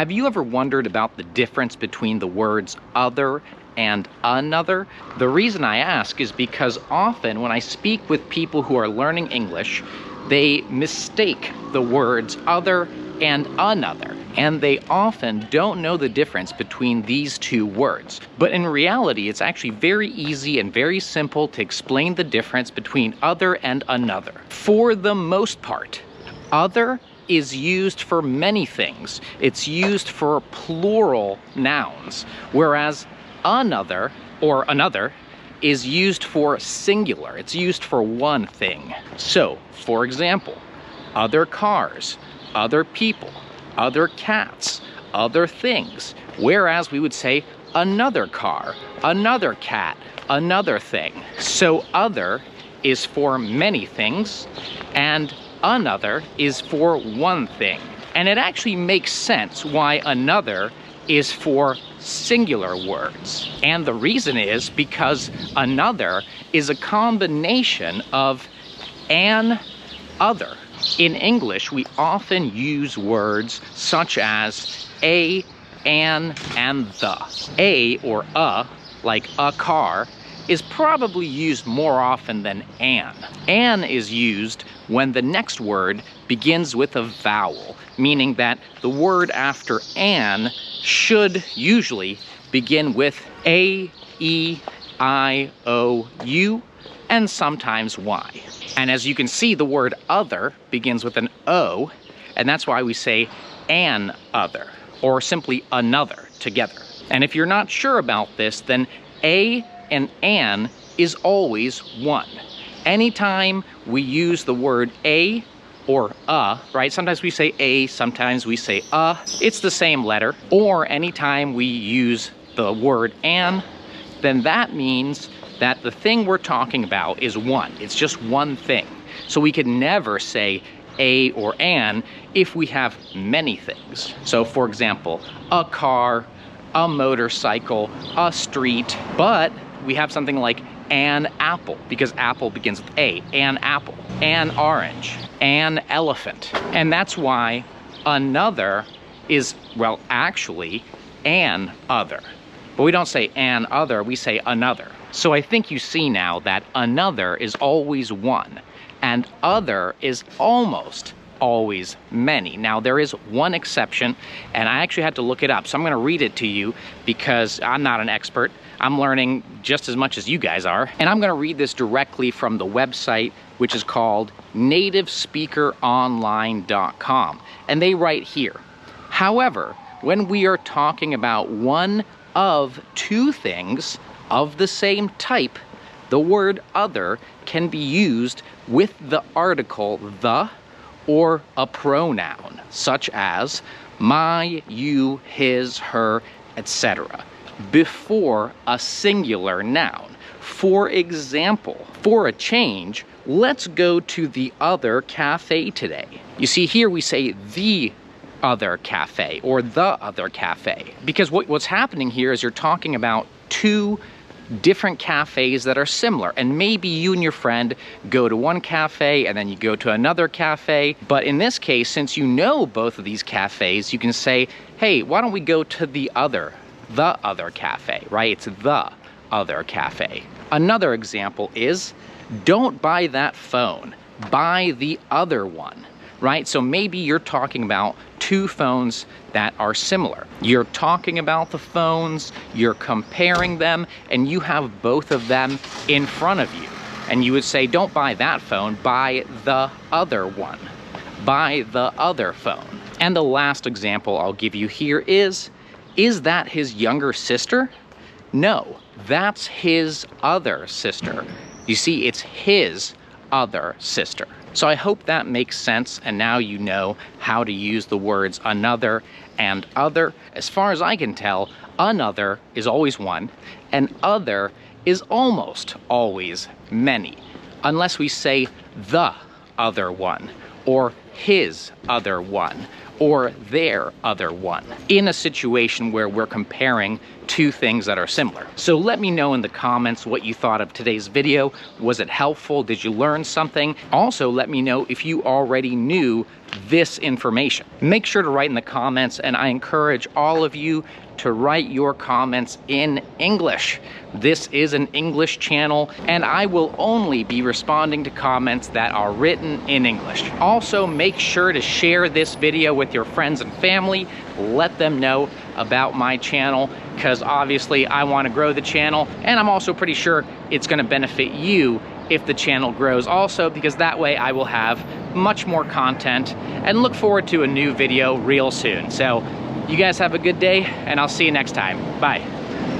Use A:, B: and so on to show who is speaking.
A: Have you ever wondered about the difference between the words other and another? The reason I ask is because often when I speak with people who are learning English, they mistake the words other and another, and they often don't know the difference between these two words. But in reality, it's actually very easy and very simple to explain the difference between other and another. For the most part, other is used for many things. It's used for plural nouns, whereas another or another is used for singular. It's used for one thing. So, for example, other cars, other people, other cats, other things, whereas we would say another car, another cat, another thing. So other is for many things, and another is for one thing. And it actually makes sense why another is for singular words. And the reason is because another is a combination of an other. In English, we often use words such as a, an, and the. A or a, like a car, is probably used more often than an. An is used when the next word begins with a vowel, meaning that the word after an should usually begin with A, E, I, O, U, and sometimes Y. And as you can see, the word other begins with an O, and that's why we say an other, or simply another together. And if you're not sure about this, then a and an is always one. Anytime we use the word a or right? Sometimes we say a, sometimes we say it's the same letter. Or anytime we use the word an, then that means that the thing we're talking about is one. It's just one thing. So we could never say a or an if we have many things. So for example, a car, a motorcycle, a street, but we have something like an apple, because apple begins with A, an apple, an orange, an elephant. And that's why another is, well, actually an other. But we don't say an other, we say another. So I think you see now that another is always one, and other is almost always many. Now there is one exception, and I actually had to look it up, so I'm going to read it to you because I'm not an expert. I'm learning just as much as you guys are, and I'm going to read this directly from the website, which is called nativespeakeronline.com, and they write here, however, when we are talking about one of two things of the same type, the word other can be used with the article the or a pronoun, such as my, you, his, her, etc., before a singular noun. For example, for a change, let's go to the other cafe today. You see, here we say the other cafe or the other cafe, because what's happening here is you're talking about two different cafes that are similar, and maybe you and your friend go to one cafe and then you go to another cafe, but in this case, since you know both of these cafes, you can say, hey, why don't we go to the other cafe, right? It's the other cafe. Another example is, don't buy that phone, buy the other one, right? So maybe you're talking about two phones that are similar. You're talking about the phones, you're comparing them, and you have both of them in front of you. And you would say, don't buy that phone, buy the other one. Buy the other phone. And the last example I'll give you here is that his younger sister? No, that's his other sister. You see, it's his other sister. So I hope that makes sense, and now you know how to use the words another and other. As far as I can tell, another is always one, and other is almost always many, unless we say the other one, or his other one, or their other one, in a situation where we're comparing two things that are similar. So let me know in the comments what you thought of today's video. Was it helpful? Did you learn something? Also, let me know if you already knew this information. Make sure to write in the comments, and I encourage all of you to write your comments in English. This is an English channel, and I will only be responding to comments that are written in English. Also, make sure to share this video with your friends and family. Let them know about my channel, because obviously I want to grow the channel, and I'm also pretty sure it's going to benefit you if the channel grows also, because that way I will have much more content and look forward to a new video real soon. So you guys have a good day, and I'll see you next time. Bye.